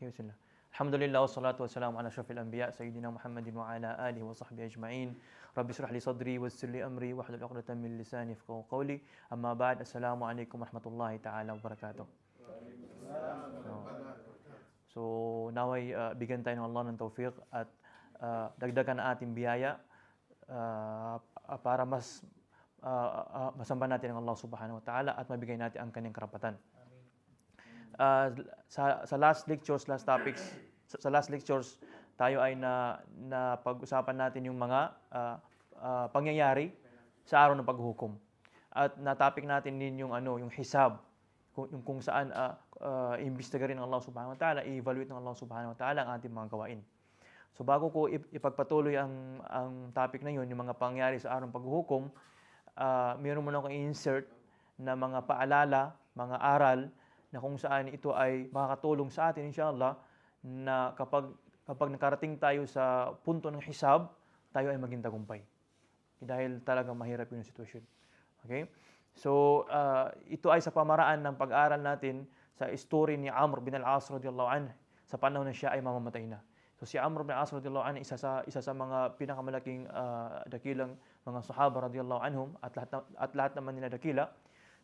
Okay, bismillah. Alhamdulillah wassalatu wassalamu ala asyrafil anbiya sayyidina Muhammadin wa ala alihi wa sahbihi ajma'in. Rabbi shrah li sadri wayassir li amri wahlul 'uqdatam min lisani yafqahu qawli. Amma ba'd. Assalamu alaikum warahmatullahi ta'ala wabarakatuh. So, naway bigyan tayo ng Allah ng tawfiq at dagdagan ang ating biyaya para masamba natin ang Allah subhanahu wa ta'ala at mabigay natin ang kanyang karapatan. Sa last lectures, tayo ay na pag-usapan natin yung mga pangyayari sa araw ng paghuhukom. At na-topic natin din yung yung hisab, kung saan iimbestigahin ng Allah subhanahu wa ta'ala, i-evaluate ng Allah subhanahu wa ta'ala ang ating mga gawain. So bago ko ipagpatuloy ang topic na yun, yung mga pangyayari sa araw ng paghuhukom, meron muna akong i-insert na mga paalala, mga aral, na kung saan ito ay makakatulong sa atin, inshallah, na kapag nakarating tayo sa punto ng hisab, tayo ay maging tagumpay. Dahil talagang mahirap yung sitwasyon. Okay? So, ito ay sa pamaraan ng pag-aaral natin sa story ni Amr bin al-As radiyallahu anhu sa panahon na siya ay mamamatay na. So, si Amr bin al-As radiyallahu anhu, isa sa mga pinakamalaking dakilang mga sahaba radiyallahu anhum at lahat naman nila dakila.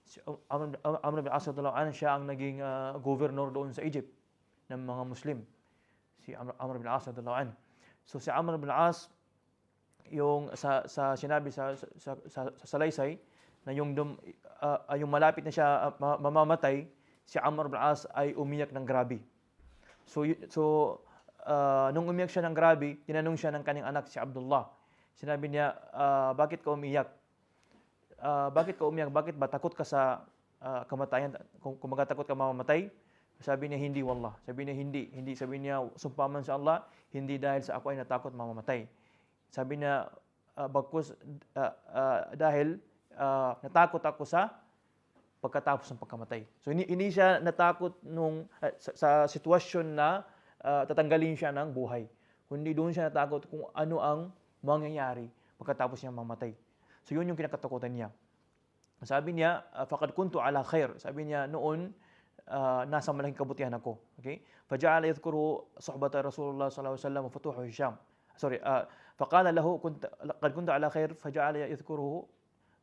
Si Amr bin al-As radiyallahu anhu, siya ang naging governor doon sa Egypt ng mga Muslim. Si Amr bin al-As radiyallahu anhu. So si Amr bin al-As, yung sinabi sa salaysay na yung malapit na siya mamamatay, si Amr bin al-As ay umiyak ng grabe. So nung umiyak siya ng grabe, tinanong siya ng kanyang anak si Abdullah. Sinabi niya, bakit ka umiyak? Bakit ka umiyak? Bakit ba takot ka sa kamatayan? Kung magtatakot ka mamamatay? Sabi niya, hindi wallah. Sabi niya, hindi. Sabi niya, sumpaman sa Allah, hindi dahil sa ako ay natakot mamamatay. Sabi niya, bagkus dahil natakot ako sa pagkatapos ng pagkamatay. So hindi siya natakot sa sitwasyon na tatanggalin siya ng buhay. Kundi doon siya natakot kung ano ang mangyayari pagkatapos niya mamamatay. So yun yung kinakatakutan niya. Sabi niya, faqad kuntu ala khair. Sabi niya, noon, nasa malaking kabutihan ako. Okay? Faja'ala yadhkuru suhbata Rasulullah sallallahu alaihi wasallam wa futuhu Hisham. Faqala lahu, qad kuntu ala khair, faja'ala yadhkuru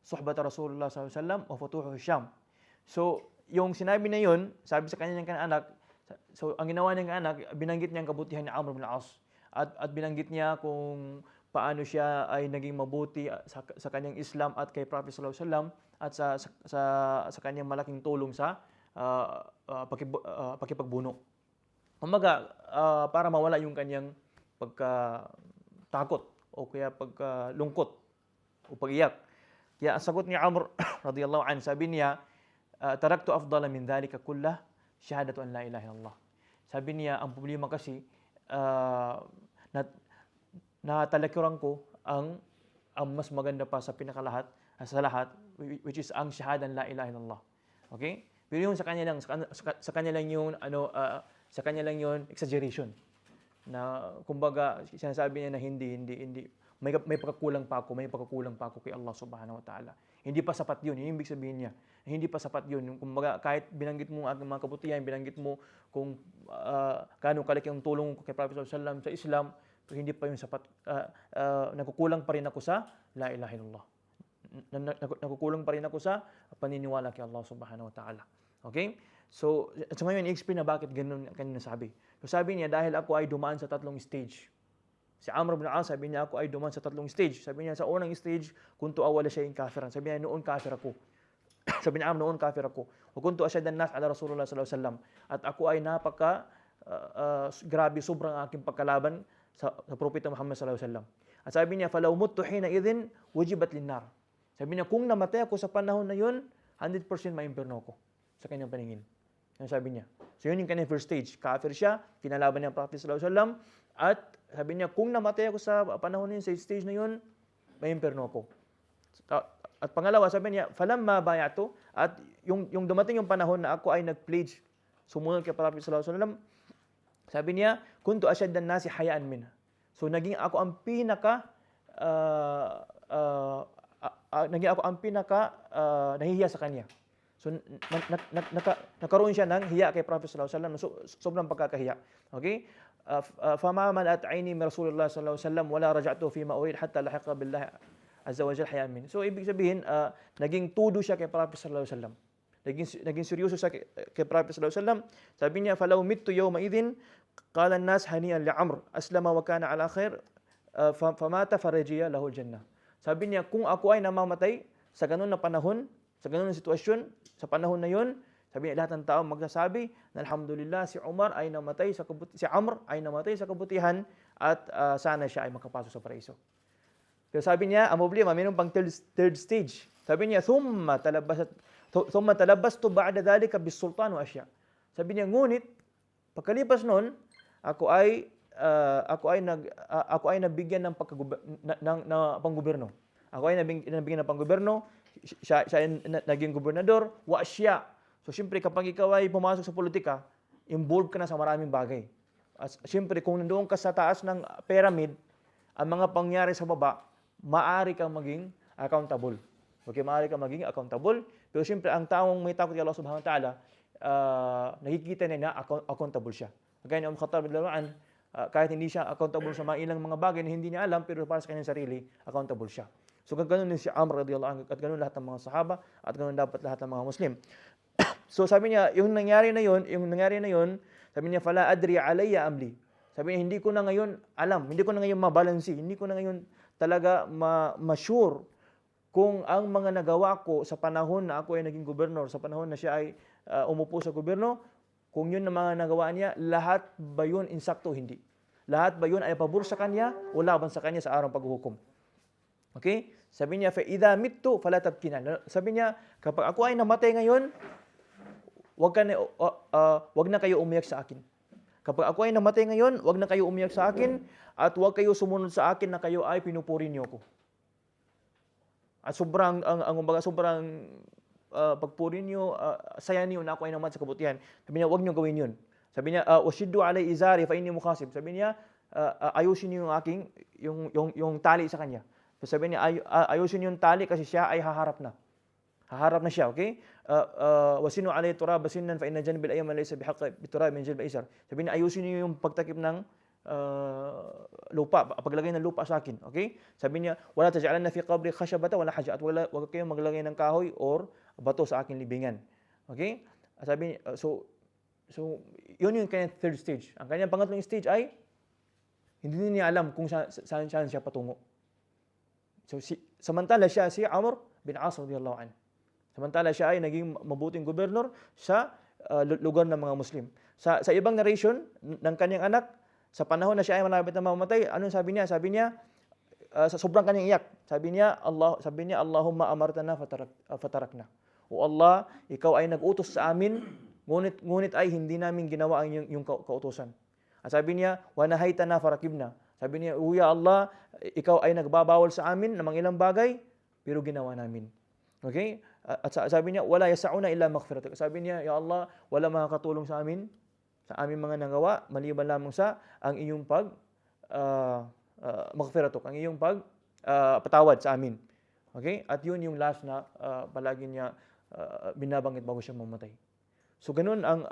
suhbata Rasulullah sallallahu alaihi wasallam wa futuhu Hisham. So, yung sinabi na yun, sabi sa kanya ng anak, so ang ginawa ng anak, binanggit niya ang kabutihan ni Amr bin al-As. At binanggit niya kung paano siya ay naging mabuti sa kanyang Islam at kay Prophet sallallahu alaihi wasallam at sa kanyang malaking tulong sa pakipagbuno. Kumbaga, para mawala yung kanyang pagkatakot o kaya pagkalungkot o pag-iyak. Kaya ang sagot ni Amr radiyallahu anhu, sabi niya, taraktu afdala min dhalika kullah shahadatu an la ilaha illallah. Sabi niya, ang problema kasi natalikuran ko ang mas maganda pa sa lahat, which is ang shahadan la ilaha illallah. Okay? Pero yung sa kanya lang yun exaggeration. Na kumbaga sinasabi niya na hindi may pagkukulang pa ako kay Allah subhanahu wa ta'ala. Hindi pa sapat yun. Yung ibig sabihin niya. Hindi pa sapat yun. Kumbaga kahit binanggit mo ang mga kabutihan, binanggit mo kung gaano kalaki ang tulong ko kay Prophet sallallahu alaihi wasallam sa Islam, pero hindi pa yung sapat. Nagkukulang pa rin ako sa la ilaha illallah. Nagkukulang pa rin ako sa paniniwala kay Allah subhanahu wa ta'ala. Okay? So ngayon, i-explain na bakit ganun ang kanyang nasabi. So sabi niya, dahil ako ay dumaan sa tatlong stage. Si Amr bin al-As, sabi niya, ako ay dumaan sa tatlong stage. Sabi niya, sa unang stage, kuntu awwala shay'in kafiran. Sabi niya, noon kafir ako. Sabi niya, noon kafir ako. Wa kuntu ashaddan nas ala Rasulullah sallallahu alaihi wasallam. At ako ay grabe, sobrang aking pagkalaban sa Propeta Muhammad sallallahu alaihi wasallam. At sabi niya, falaw muttu hina idhin wajibat linnar. Sabi niya, kung namatay ako sa panahon na yun, 100% maimpierno ako sa kanyang paningin. Yan sabi niya. So yun yung kanyang first stage. Kafir siya, kinalaban niya ang Prophet sallallahu alaihi wasallam. At sabi niya, kung namatay ako sa panahon na yun, sa stage na yun, maimpierno ako. At pangalawa, sabi niya, falamma bay'atu, at yung dumating yung panahon na ako ay nag-pledge, sumunod kay Prophet sallallahu alaihi wasallam, sabi niya, kuntu ashaddan nasi hayaan minha. So naging ako ang nahihiya sa kanya. So nagkaroon siya ng hiya kay Prophet sallallahu alaihi wasallam, sobrang pagkakahiya. Okay? Fama malat aini min Rasulullah sallallahu alaihi wasallam wala raja'tu fi ma urid hatta lahiqa billah azza wa jalla hayan min. So ibig sabihin, naging tudo siya kay Prophet sallallahu alaihi wasallam. Naging seryoso siya kay Prophet sallallahu alaihi wasallam. Sabi niya, "Falaw mittu yawma idhin qala an-nas hani'an li Amr aslama wa kana ala khair famata farajiya lahu al-jannah." Sabi niya, kung ako ay namamatay sa ganun na panahon, sa ganun na sitwasyon, sa panahon na yon, sabi niya, lahat ng tao magsasabi na alhamdulillah si Amr ay namatay sa kabutihan at sana siya ay makapasok sa paraiso. Pero sabi niya, ang problema, mayroon pang third stage. Sabi niya, thumma talabbastu ba'da dhalika bis-sultan wa asya. Sabi niya, ngunit pagkalipas noon, ako ay nabigyan ng panggobyerno. Ako ay nabigyan ng panggobyerno, siya ay naging gobernador, wa asya. So siyempre kapag ikaw ay pumasok sa politika, involved ka na sa maraming bagay. Siyempre kung nandoon ka sa taas ng pyramid, ang mga pangyari sa baba, maaari kang maging accountable. Okay, maaari kang maging accountable. Pero siyempre ang taong may takot kay Allah Subhanahu wa Ta'ala, nakikita niya na accountable siya. Kagaya ni Khattab radhiyallahu anhu, kahit hindi siya accountable sa mga ilang mga bagay na hindi niya alam, pero para sa kanyang sarili, accountable siya. So ganoon din si Amr radhiyallahu anhu, at ganoon lahat ng mga sahaba, at ganoon dapat lahat ng mga Muslim. So sabi niya, yung nangyari na yon, sabi niya, "Fala adri alayya amli." Sabi niya, hindi ko na ngayon alam, hindi ko na ngayon mabalansi, hindi ko na ngayon talaga ma-sure kung ang mga nagawa ko sa panahon na ako ay naging gobernador, sa panahon na siya ay umupo sa gobyerno, kung yun na mga nagawa niya, lahat ba yun insakto? Hindi. Lahat ba yun ay pabor sa kanya o laban sa kanya sa araw ng paghuhukom? Okay? Sabi niya, فَإِذَا مِتُّ فَلَا تَبْكِنَا. Sabi niya, kapag ako ay namatay ngayon, wag na kayo umiyak sa akin. Kapag ako ay namatay ngayon, wag na kayo umiyak sa akin at wag kayo sumunod sa akin na kayo ay pinupuri niyo ko. At sobrang pagpuri niyo, saya niyo na ako ay namatay sa kabutihan. Sabi niya, wag niyo gawin yun. Sabi niya, "Ushiddu alay izari fa inni mukhasib." Sabi niya, ayusin niyo yung tali sa kanya. So sabi niya, ayusin niyo yung tali kasi siya ay haharap na. Haharap na siya, okay? "Wasinu alay turab sinnan fa inna janbil ayyam laysa bihaqqi biturab min jalb aysar." Sabi niya, ayusin niyo yung pagtakip ng lupa, paglagay ng lupa sa akin, okay? Sabi niya, "Wala taj'alanna fi qabri khashabata wala haja." At wag kayong maglagay ng kahoy or bato sa aking libingan. Okay? Sabi niya, so yun yung kanyang third stage. Ang kanyang pangatlong stage ay hindi niya alam kung saan siya patungo. So samantala siya si Amr bin As radhiyallahu anhu. Samantala siya ay naging mabuting gobernador sa lugar ng mga Muslim. Sa ibang narration ng kanyang anak, sa panahon na siya ay malapit na mamamatay, anong sabi niya? Sabi niya, sa sobrang kanyang iyak, sabi niya, "Allahumma amartana fatarakna." O Allah, ikaw ay nag-utos sa amin, ngunit ay hindi namin ginawa ang yung kautusan. At sabi niya, "Wa nahaytana farakibna." Sabi niya, "Ya Allah, ikaw ay nagbabawal sa amin ng mga ilang bagay, pero ginawa namin." Okay? At sabi niya, "Wala yas'una illa maghfiratuk." Sabi niya, "Ya Allah, wala makakatulong sa amin sa aming mga nagawa maliban lamang sa ang iyong maghfiratuk, ang iyong patawad sa amin." Okay? At yun yung last na palagi niya binabanggit bago siya mamatay. So ganun ang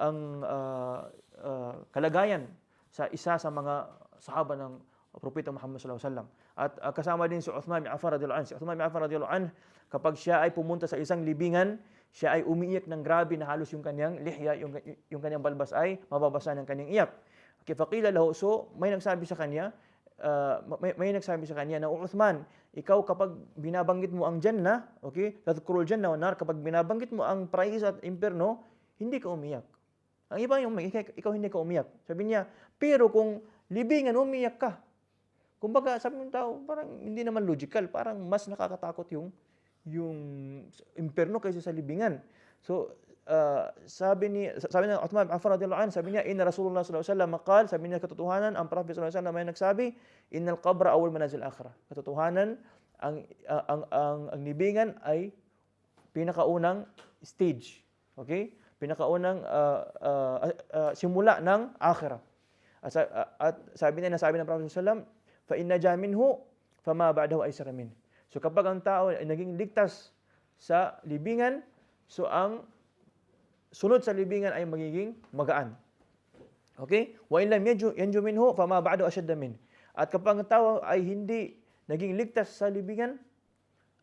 kalagayan sa isa sa mga sahaba ng Propeta Muhammad sallallahu alaihi wasallam. At kasama din si Uthman bin Affan radhiyallahu anhu. Si Uthman bin Affan radhiyallahu anhu, kapag siya ay pumunta sa isang libingan, siya ay umiiyak ng grabe na halos yung kanyang lihya, yung kanyang balbas ay mababasa ng kanyang iyak. Okay, faqila lahu, so may nagsabi sa kanya na, "Uthman, ikaw kapag binabanggit mo ang Jannah, okay, tadhkurul Jannah wa nar, kapag binabanggit mo ang paraiso at impierno, hindi ka umiyak. Ang iba yung ikaw hindi ka umiyak." Sabi niya, "Pero kung libingan umiyak ka." Kumbaga, sabi ng tao, parang hindi naman logical, parang mas nakakatakot yung impierno kaysa sa libingan. So, sabi ng Uthman bin Affan radhiyallahu anhu, sabi niya, "Inna Rasulullah sallallahu alaihi wasallam qala," sabi niya, katotohanan, ang Prophet sallallahu alaihi wasallam ay nagsabi, "Innal qabra awwal manazil akhirah." Katotohanan, ang libingan ay pinakaunang stage. Okay? Pinakaunang simula ng akhirah. At sabi ng Prophet sallallahu alaihi wasallam, "Fa inna jaminhu fama ba'dahu aysara min." So kapag ang tao ay naging ligtas sa libingan, so ang sunod sa libingan ay magiging magaan. Okay? Wa in lam yanju minhu fama ba'du ashadda min. At kapag ang tao ay hindi naging ligtas sa libingan,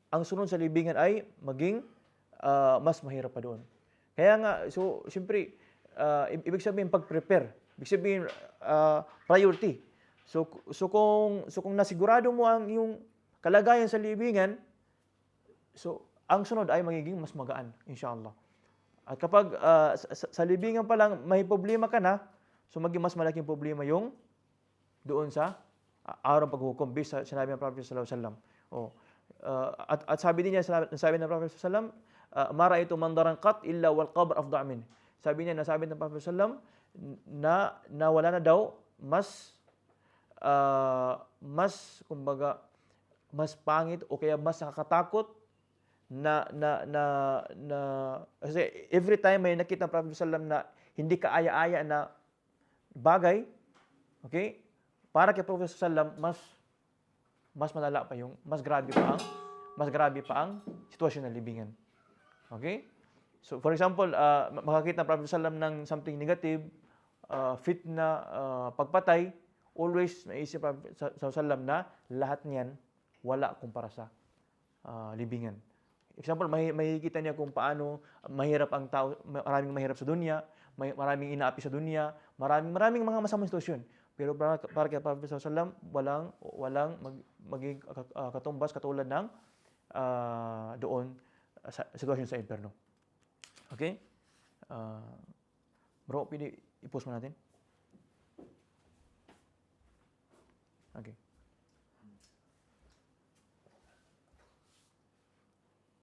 ang sunod sa libingan ay maging mas mahirap pa doon. Kaya nga, so, siyempre, ibig sabihin pag-prepare. Ibig sabihin, priority. So kung nasigurado mo ang yung kalagayan sa libingan, so, ang sunod ay magiging mas magaan, inshallah. At kapag sa libingan pa lang may problema ka na, so maging mas malaking problema yung doon sa araw ng paghukom based sa sinabi ng Prophet sallallahu alaihi wasallam. Oh. At sabi din niya, sabi ng Prophet sallallahu alaihi wasallam, mara ito mandaran qat illa wal qabr afda' min. Sabi niya, nasabi ng Prophet sallallahu alaihi wasallam na wala na daw mas kumbaga mas pangit o kaya mas nakakatakot na kasi every time may nakita ng Prophet sallallahu alaihi wasallam na hindi kaaya-aya na bagay, okay? Para kay Prophet sallallahu alaihi wasallam mas malala pa yung mas grabe pa ang sitwasyon ng libingan. Okay? So for example, makakita ng Prophet sallallahu alaihi wasallam ng something negative, fitna, pagpatay, always naisip Prophet sallallahu alaihi wasallam na lahat niyan wala kumpara sa libingan. Example, makikita niya kung paano mahirap ang tao, maraming mahirap sa dunya, maraming inaapi sa dunya, maraming mga masamang sitwasyon. Pero para kay Prophet sallallahu alaihi wasallam, walang maging katumbas katulad ng doon sa sitwasyon sa impyerno. Okay? Bro, pwede i-post mo natin? Okay.